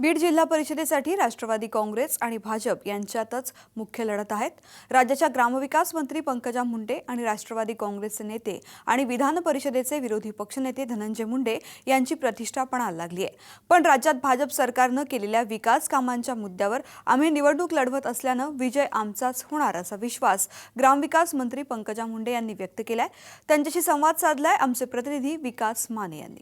बीड जिल्हा परिषदेसाठी राष्ट्रवादी काँग्रेस आणि भाजप यांच्यातच मुख्य लढत आहेत. राज्याच्या ग्रामविकास मंत्री पंकजा मुंडे आणि राष्ट्रवादी काँग्रेसचे नेते आणि विधान परिषदेचे विरोधी पक्षनेते धनंजय मुंडे यांची प्रतिष्ठा पणाला लागली आहे. पण राज्यात भाजप सरकारनं केलेल्या विकास कामांच्या मुद्द्यावर आम्ही निवडणूक लढवत असल्यानं विजय आमचाच होणार असा विश्वास ग्रामविकास मंत्री पंकजा मुंडे यांनी व्यक्त केलाय. त्यांच्याशी संवाद साधलाय आमचे प्रतिनिधी विकास माने यांनी.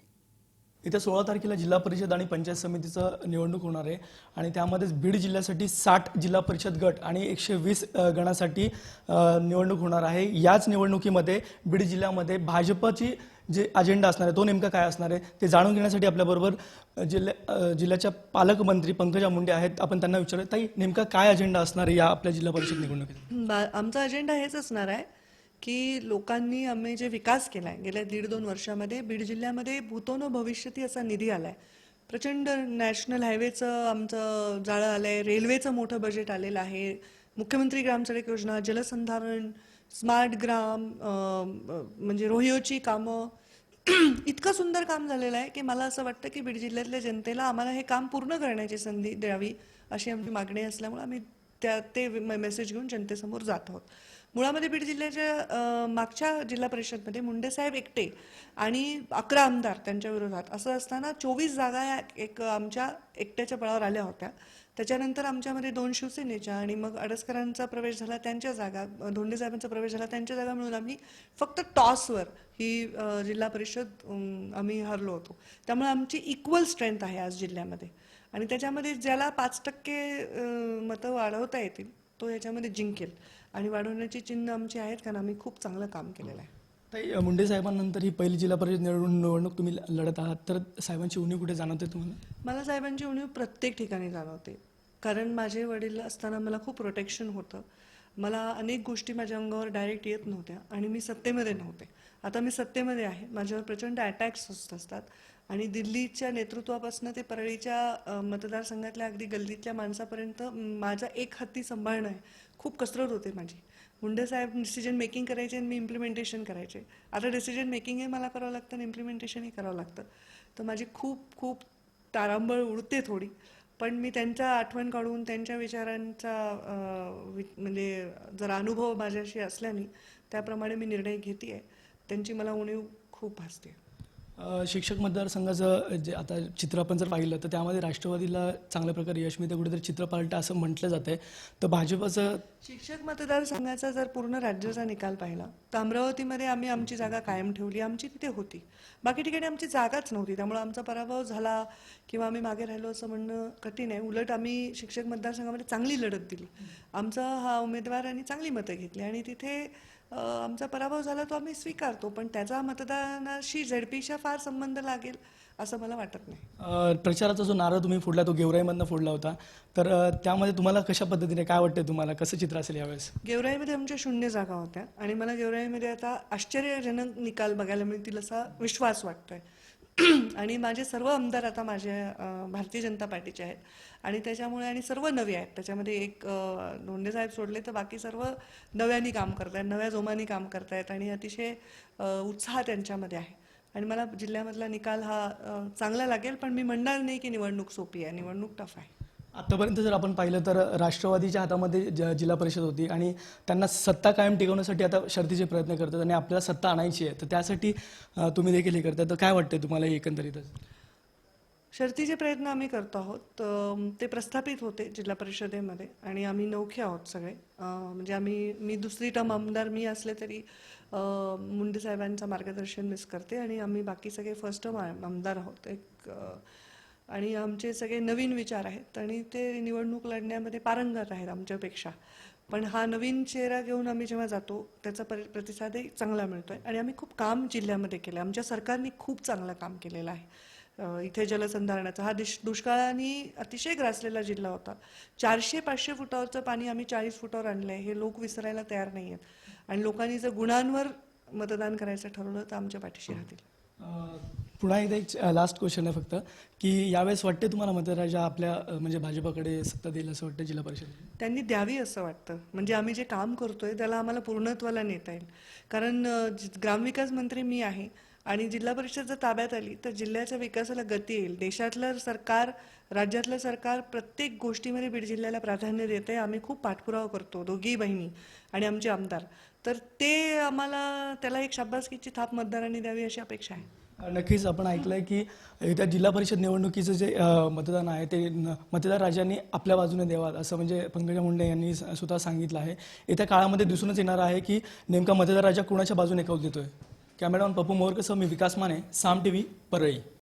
येत्या 16 तारखेला जिल्हा परिषद आणि पंचायत समितीचं निवडणूक होणार आहे आणि त्यामध्येच बीड जिल्ह्यासाठी 60 जिल्हा परिषद गट आणि 120 गणासाठी निवडणूक होणार आहे. याच निवडणुकीमध्ये बीड जिल्ह्यामध्ये भाजपची जे अजेंडा असणार आहे तो नेमका काय असणार आहे ते जाणून घेण्यासाठी आपल्याबरोबर जिल्ह्याच्या पालकमंत्री पंकजा मुंडे आहेत. आपण त्यांना विचारूया, ताई नेमका काय अजेंडा असणार आहे या आपल्या जिल्हा परिषद निवडणुकीत? आमचा अजेंडा हेच असणार आहे की लोकांनी आम्ही जे विकास केला आहे गेल्या 1.5-2 वर्षामध्ये बीड जिल्ह्यामध्ये भूतोन भविष्यती असा निधी आला आहे. प्रचंड नॅशनल हायवेचं आमचं जाळं आलं आहे, रेल्वेचं मोठं बजेट आलेलं आहे, मुख्यमंत्री ग्रामसडक योजना, जलसंधारण, स्मार्ट ग्राम, म्हणजे रोहियोची कामं, इतकं सुंदर काम झालेलं आहे की मला असं वाटतं की बीड जिल्ह्यातल्या जनतेला आम्हाला हे काम पूर्ण करण्याची संधी द्यावी अशी आमची मागणी असल्यामुळे आम्ही ते मेसेज घेऊन जनतेसमोर जात आहोत. मुळामध्ये बीड जिल्ह्याच्या मागच्या जिल्हा परिषदमध्ये मुंडे साहेब एकटे आणि 11 आमदार त्यांच्या विरोधात असं असताना 24 जागा एक आमच्या एकट्याच्या बळावर आल्या होत्या. त्याच्यानंतर आमच्यामध्ये 2 शिवसेनेच्या आणि मग अडसकरांचा प्रवेश झाला त्यांच्या जागा, धोंडे साहेबांचा प्रवेश झाला त्यांच्या जागा मिळून आम्ही फक्त टॉसवर ही जिल्हा परिषद आम्ही हरलो होतो. त्यामुळे आमची इक्वल स्ट्रेंथ आहे आज जिल्ह्यामध्ये आणि त्याच्यामध्ये ज्याला 5% मतं वाढवता येतील तो ह्याच्यामध्ये जिंकेल आणि वाढवण्याची चिन्ह आमची आहेत कारण आम्ही खूप चांगलं काम केलेलं आहे. ताई, मुंडे साहेबांनंतर ही पहिली जिल्हा परिषद निवडणूक तुम्ही लढत आहात, तर साहेबांची उणीव कुठे जाणवते तुम्हाला? मला साहेबांची उणीव प्रत्येक ठिकाणी जाणवते कारण माझे वडील असताना मला खूप प्रोटेक्शन होतं. मला अनेक गोष्टी माझ्या अंगावर डायरेक्ट येत नव्हत्या आणि मी सत्तेमध्ये नव्हते. आता मी सत्तेमध्ये आहे, माझ्यावर प्रचंड अटॅक्स असतात आणि दिल्लीच्या नेतृत्वापासून ते परळीच्या मतदारसंघातल्या अगदी गल्लीतल्या माणसापर्यंत माझा एक हाती सांभाळणं आहे. खूप कसरत होते माझी. मुंडे साहेब डिसिजन मेकिंग करायचे आणि मी इम्प्लिमेंटेशन करायचे. आता डिसिजन मेकिंग हे मला करावं लागतं आणि इम्प्लिमेंटेशनही करावं लागतं. तर माझी खूप खूप तारांबळ उडते थोडी, पण मी त्यांचा आठवण काढून त्यांच्या विचारांचा म्हणजे जरा अनुभव माझ्याशी असल्याने त्याप्रमाणे मी निर्णय घेते आहे. त्यांची मला उणीव खूप भासते. शिक्षक मतदारसंघाचं जे आता चित्र आपण जर पाहिलं तर त्यामध्ये राष्ट्रवादीला चांगल्या प्रकारे यश मिळते, कुठेतरी चित्र पालटं असं म्हटलं जातंय. तर भाजपचं शिक्षक मतदारसंघाचा जर पूर्ण राज्याचा निकाल पाहिला तर अमरावतीमध्ये आम्ही आमची जागा कायम ठेवली, आमची तिथे होती. बाकी ठिकाणी आमची जागाच नव्हती, त्यामुळे आमचा पराभव झाला किंवा आम्ही मागे राहिलो असं म्हणणं कठीण आहे. उलट आम्ही शिक्षक मतदारसंघामध्ये चांगली लढत दिली. आमचा हा उमेदवारांनी चांगली मतं घेतली आणि तिथे आमचा पराभव झाला तो आम्ही स्वीकारतो, पण त्याचा मतदानाशी झेडपीचा फार संबंध लागेल असं मला वाटत नाही. प्रचाराचा जो नारा तुम्ही फोडला तो गेवराईमधनं फोडला होता, तर त्यामध्ये तुम्हाला कशा पद्धतीने काय वाटतं, तुम्हाला कसं चित्र असेल यावेळेस? गेवराईमध्ये आमच्या 0 जागा होत्या आणि मला गेवराईमध्ये आता आश्चर्यजनक निकाल बघायला मिळतील असा विश्वास वाटतोय. आणि माझे सर्व आमदार आता माझ्या भारतीय जनता पार्टीचे आहेत आणि त्याच्यामुळे आणि सर्व नवे आहेत. त्याच्यामध्ये एक धोंडे साहेब सोडले तर बाकी सर्व नव्याने काम करत आहेत, नव्या जोमाने काम करत आहेत आणि अतिशय उत्साह त्यांच्यामध्ये आहे आणि मला जिल्ह्यामधला निकाल हा चांगला लागेल. पण मी म्हणणार नाही की निवडणूक सोपी आहे, निवडणूक टफ आहे. आतापर्यंत जर आपण पाहिलं तर राष्ट्रवादीच्या हातामध्ये जिल्हा परिषद होती आणि त्यांना सत्ता कायम टिकवण्यासाठी आता शर्थीचे प्रयत्न करतात आणि आपल्याला सत्ता आणायची आहे, तर त्यासाठी तुम्ही देखील हे करताय. तर काय वाटतंय तुम्हाला एकंदरीतच? शर्थीचे प्रयत्न आम्ही करतो आहोत. ते प्रस्थापित होते जिल्हा परिषदेमध्ये आणि आम्ही नौखे आहोत सगळे. म्हणजे मी दुसरी टर्म आमदार मी असले तरी मुंडे साहेबांचं मार्गदर्शन मिस करते आणि आम्ही बाकी सगळे फर्स्ट टर्म आमदार आहोत. आणि आमचे सगळे नवीन विचार आहेत आणि ते निवडणूक लढण्यामध्ये पारंगत आहेत आमच्यापेक्षा. पण हा नवीन चेहरा घेऊन आम्ही जेव्हा जातो त्याचा प्रतिसादही चांगला मिळतोय आणि आम्ही खूप काम जिल्ह्यामध्ये केलं. आमच्या सरकारने खूप चांगलं काम केलेलं आहे. इथे जलसंधारणाचा हा दुष्काळाने अतिशय ग्रासलेला जिल्हा होता. 400-500 फुटावरचं पाणी आम्ही 40 फुटावर आणलं आहे, हे लोक विसरायला तयार नाही आहेत आणि लोकांनी जर गुणांवर मतदान करायचं ठरवलं तर आमच्या पाठीशी राहतील. पुन्हा एकदा एक लास्ट क्वेश्चन आहे फक्त, की यावेळेस वाटते तुम्हाला मतदाराच्या आपल्या म्हणजे भाजपकडे सत्ता देईल असं वाटतं जिल्हा परिषद? त्यांनी द्यावी असं वाटतं. म्हणजे आम्ही जे काम करतोय त्याला आम्हाला पूर्णत्वाला नेता येईल. कारण ग्रामविकास मंत्री मी आहे आणि जिल्हा परिषद जर ताब्यात आली तर जिल्ह्याच्या विकासाला गती येईल. देशातलं सरकार राज्यातलं सरकार प्रत्येक गोष्टीमध्ये बीड जिल्ह्याला प्राधान्य देते. आम्ही खूप पाठपुरावा करतो, दोघी बहिणी आणि आमचे आमदार. तर ते आम्हाला त्याला एक शाबासकीची थाप मतदारांनी द्यावी अशी अपेक्षा आहे. नक्कीच आपण ऐकलंय की येत्या जिल्हा परिषद निवडणुकीचं जे मतदान आहे ते मतदार राजांनी आपल्या बाजूने द्यावा असं म्हणजे पंकजा मुंडे यांनी स्वतः सांगितलं आहे. येत्या काळामध्ये दिसूनच येणार आहे की नेमका मतदार राजा कोणाच्या बाजूने कौल देतोय. कॅमेरामॅन पप्पू मोरकसह मी विकास माने, साम टीव्ही, परळी.